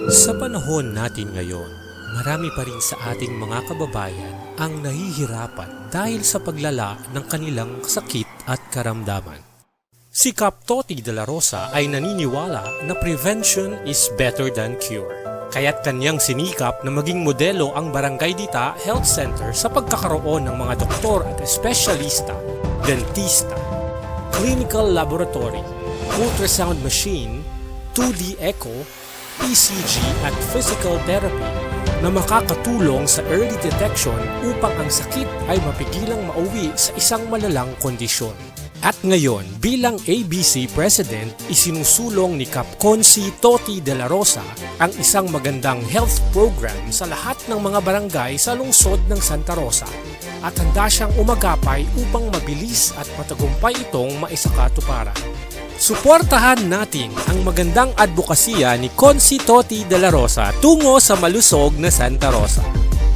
Sa panahon natin ngayon, marami pa rin sa ating mga kababayan ang nahihirapan dahil sa paglala ng kanilang sakit at karamdaman. Si Kap Toti de la Rosa ay naniniwala na prevention is better than cure. Kaya't kanyang sinikap na maging modelo ang Barangay Dita Health Center sa pagkakaroon ng mga doktor at espesyalista, dentista, clinical laboratory, ultrasound machine, 2D echo, ECG at physical therapy na makakatulong sa early detection upang ang sakit ay mapigilang mauwi sa isang malalang kondisyon. At ngayon, bilang ABC President, isinusulong ni Kap Konsi Toti de la Rosa ang isang magandang health program sa lahat ng mga barangay sa lungsod ng Santa Rosa at handa siyang umagapay upang mabilis at matagumpay itong maisakatuparan. Suportahan natin ang magandang advokasya ni Konsi Toti de la Rosa tungo sa malusog na Santa Rosa.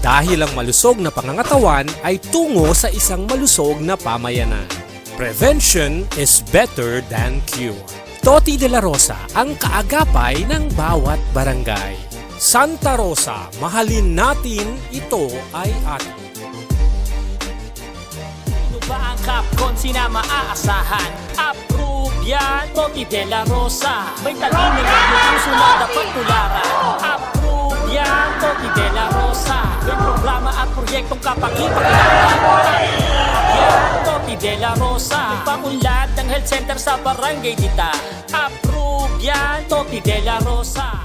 Dahil ang malusog na pangangatawan ay tungo sa isang malusog na pamayanan. Prevention is better than cure. Toti de la Rosa ang kaagapay ng bawat barangay. Santa Rosa, mahalin natin, ito ay atin. Sino ba ang Kap Konsi na maaasahan? Approve yan, Toti de la Rosa. May talino ng puso na dapat tularan. Approve yan, Toti de la Rosa. May programa at proyektong kapakipaglaban. Yan, Toti de la Rosa. Ipaunlad ng health center sa Barangay Dita. Approve yan, Toti de la Rosa.